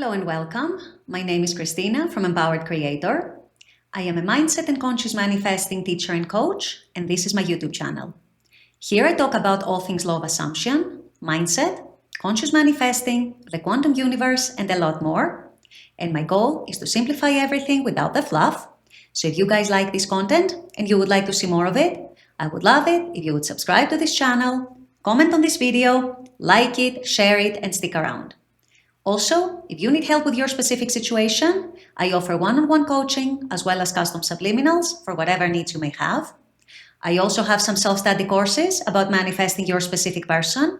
Hello and welcome. My name is Christina from Empowered Creator. I am a mindset and conscious manifesting teacher and coach, and this is my YouTube channel. Here I talk about all things law of assumption, mindset, conscious manifesting, the quantum universe, and a lot more. And my goal is to simplify everything without the fluff. So if you guys like this content and you would like to see more of it, I would love it if you would subscribe to this channel, comment on this video, like it, share it, and stick around. Also, if you need help with your specific situation, I offer one-on-one coaching as well as custom subliminals for whatever needs you may have. I also have some self-study courses about manifesting your specific person.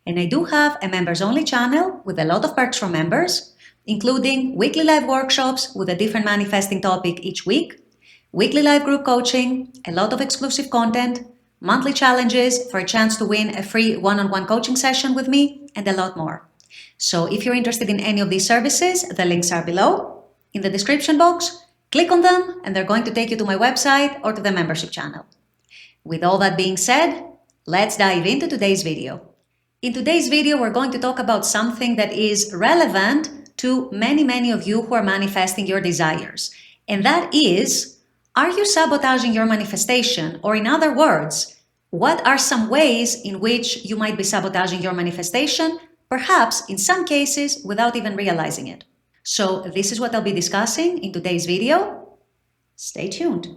And I do have a members-only channel with a lot of perks for members, including weekly live workshops with a different manifesting topic each week, weekly live group coaching, a lot of exclusive content, monthly challenges for a chance to win a free one-on-one coaching session with me, and a lot more. So if you're interested in any of these services, the links are below in the description box. Click on them and they're going to take you to my website or to the membership channel. With all that being said, let's dive into today's video. In today's video, we're going to talk about something that is relevant to many of you who are manifesting your desires. And that is, are you sabotaging your manifestation? Or in other words, what are some ways in which you might be sabotaging your manifestation? Perhaps in some cases without even realizing it. So this is what I'll be discussing in today's video. Stay tuned.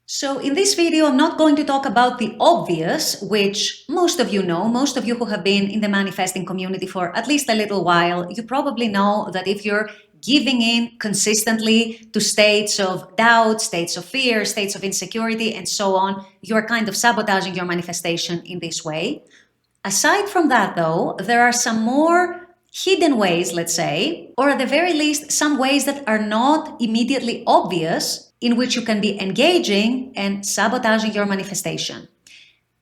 So in this video, I'm not going to talk about the obvious, which most of you know, most of you who have been in the manifesting community for at least a little while, you probably know that if you're giving in consistently to states of doubt, states of fear, states of insecurity, and so on, you're kind of sabotaging your manifestation in this way. Aside from that, though, there are some more hidden ways, let's say, or at the very least, some ways that are not immediately obvious in which you can be engaging and sabotaging your manifestation.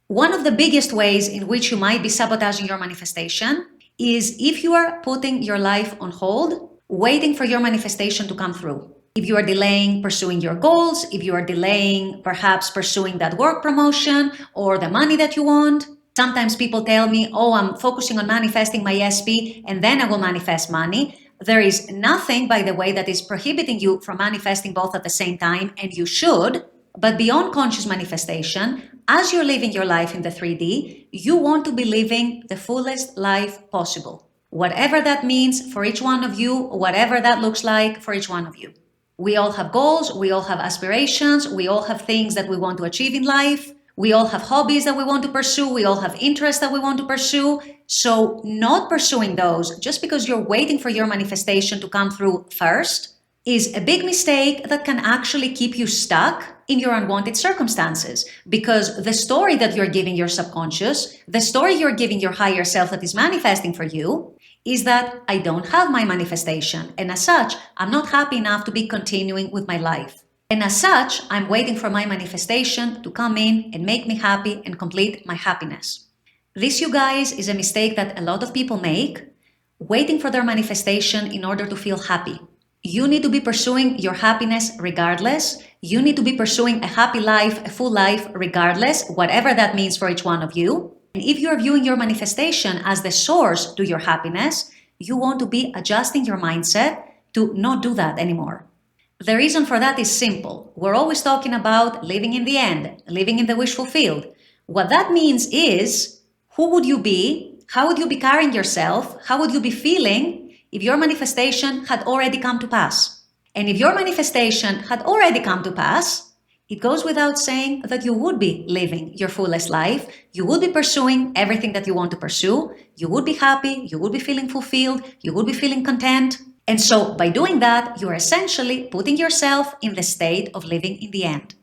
One of the biggest ways in which you might be sabotaging your manifestation is if you are putting your life on hold, waiting for your manifestation to come through. If you are delaying pursuing your goals, if you are delaying perhaps pursuing that work promotion or the money that you want. Sometimes people tell me, oh, I'm focusing on manifesting my SP and then I will manifest money. There is nothing, by the way, that is prohibiting you from manifesting both at the same time, and you should. But beyond conscious manifestation, as you're living your life in the 3D, you want to be living the fullest life possible. Whatever that means for each one of you, whatever that looks like for each one of you. We all have goals, we all have aspirations, we all have things that we want to achieve in life. We all have hobbies that we want to pursue. We all have interests that we want to pursue. So not pursuing those just because you're waiting for your manifestation to come through first is a big mistake that can actually keep you stuck in your unwanted circumstances. Because the story that you're giving your subconscious, the story you're giving your higher self that is manifesting for you, is that I don't have my manifestation. And as such, I'm not happy enough to be continuing with my life. And as such, I'm waiting for my manifestation to come in and make me happy and complete my happiness. This, you guys, is a mistake that a lot of people make, waiting for their manifestation in order to feel happy. You need to be pursuing your happiness regardless. You need to be pursuing a happy life, a full life regardless, whatever that means for each one of you. And if you're viewing your manifestation as the source to your happiness, you want to be adjusting your mindset to not do that anymore. The reason for that is simple. We're always talking about living in the end, living in the wish fulfilled. What that means is, who would you be? How would you be carrying yourself? How would you be feeling if your manifestation had already come to pass? And if your manifestation had already come to pass, it goes without saying that you would be living your fullest life. You would be pursuing everything that you want to pursue. You would be happy. You would be feeling fulfilled. You would be feeling content. And so by doing that, you are essentially putting yourself in the state of living in the end.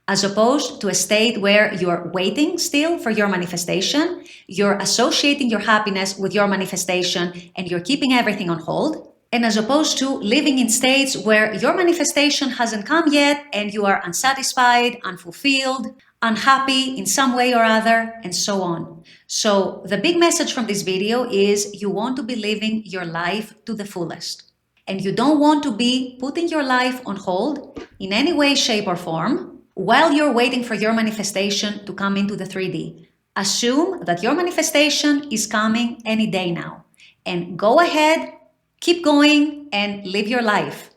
As opposed to a state where you're waiting still for your manifestation, you're associating your happiness with your manifestation and you're keeping everything on hold. And as opposed to living in states where your manifestation hasn't come yet and you are unsatisfied, unfulfilled, unhappy in some way or other, and so on. So the big message from this video is you want to be living your life to the fullest. And you don't want to be putting your life on hold in any way, shape, or form while you're waiting for your manifestation to come into the 3D. Assume that your manifestation is coming any day now. And go ahead Keep going and live your life.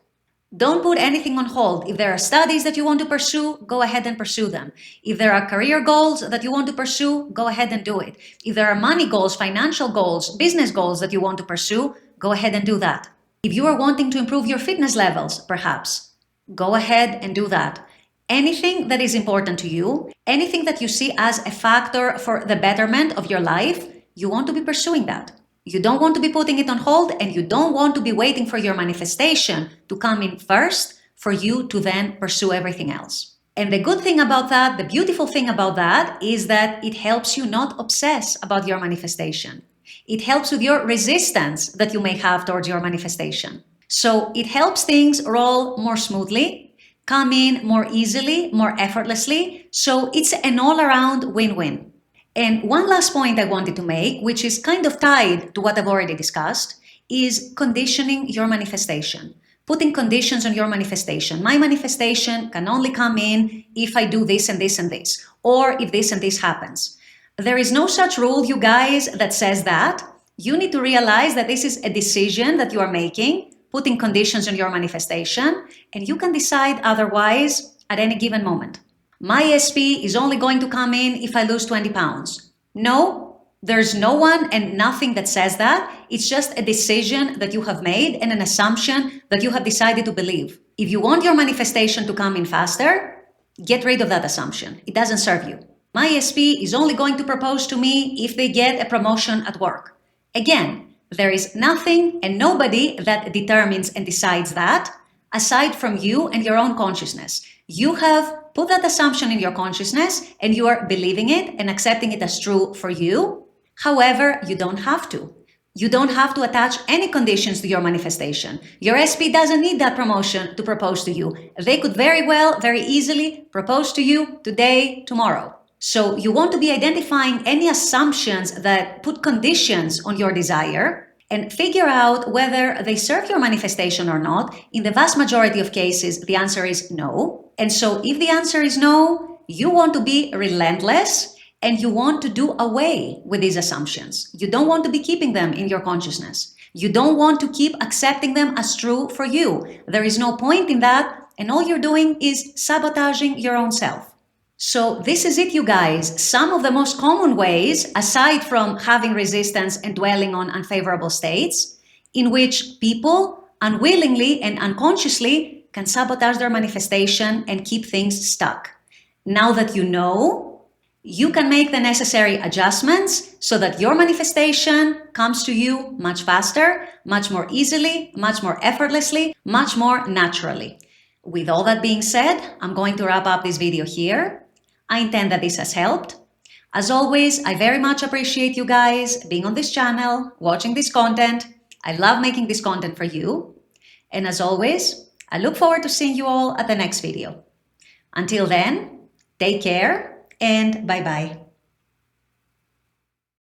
Don't put anything on hold. If there are studies that you want to pursue, go ahead and pursue them. If there are career goals that you want to pursue, go ahead and do it. If there are money goals, financial goals, business goals that you want to pursue, go ahead and do that. If you are wanting to improve your fitness levels, perhaps, go ahead and do that. Anything that is important to you, anything that you see as a factor for the betterment of your life, you want to be pursuing that. You don't want to be putting it on hold, and you don't want to be waiting for your manifestation to come in first for you to then pursue everything else. And the good thing about that, the beautiful thing about that, is that it helps you not obsess about your manifestation. It helps with your resistance that you may have towards your manifestation. So it helps things roll more smoothly, come in more easily, more effortlessly. So it's an all-around win-win. And one last point I wanted to make, which is kind of tied to what I've already discussed, is conditioning your manifestation. Putting conditions on your manifestation. My manifestation can only come in if I do this and this and this, or if this and this happens. There is no such rule, you guys, that says that. You need to realize that this is a decision that you are making, putting conditions on your manifestation, and you can decide otherwise at any given moment. My SP is only going to come in if I lose 20 pounds. No, there's no one and nothing that says that. It's just a decision that you have made and an assumption that you have decided to believe. If you want your manifestation to come in faster, get rid of that assumption. It doesn't serve you. My SP is only going to propose to me if they get a promotion at work. Again, there is nothing and nobody that determines and decides that aside from you and your own consciousness. You have put that assumption in your consciousness and you are believing it and accepting it as true for you. However, you don't have to. You don't have to attach any conditions to your manifestation. Your SP doesn't need that promotion to propose to you. They could very well, very easily propose to you today, tomorrow. So you want to be identifying any assumptions that put conditions on your desire and figure out whether they serve your manifestation or not. In the vast majority of cases, the answer is no. And so if the answer is no, you want to be relentless and you want to do away with these assumptions. You don't want to be keeping them in your consciousness. You don't want to keep accepting them as true for you. There is no point in that, and all you're doing is sabotaging your own self. So this is it, you guys. Some of the most common ways, aside from having resistance and dwelling on unfavorable states, in which people unwillingly and unconsciously can sabotage their manifestation and keep things stuck. Now that you know, you can make the necessary adjustments so that your manifestation comes to you much faster, much more easily, much more effortlessly, much more naturally. With all that being said, I'm going to wrap up this video here. I intend that this has helped. As always, I very much appreciate you guys being on this channel, watching this content. I love making this content for you. And as always, I look forward to seeing you all at the next video. Until then, take care and bye-bye.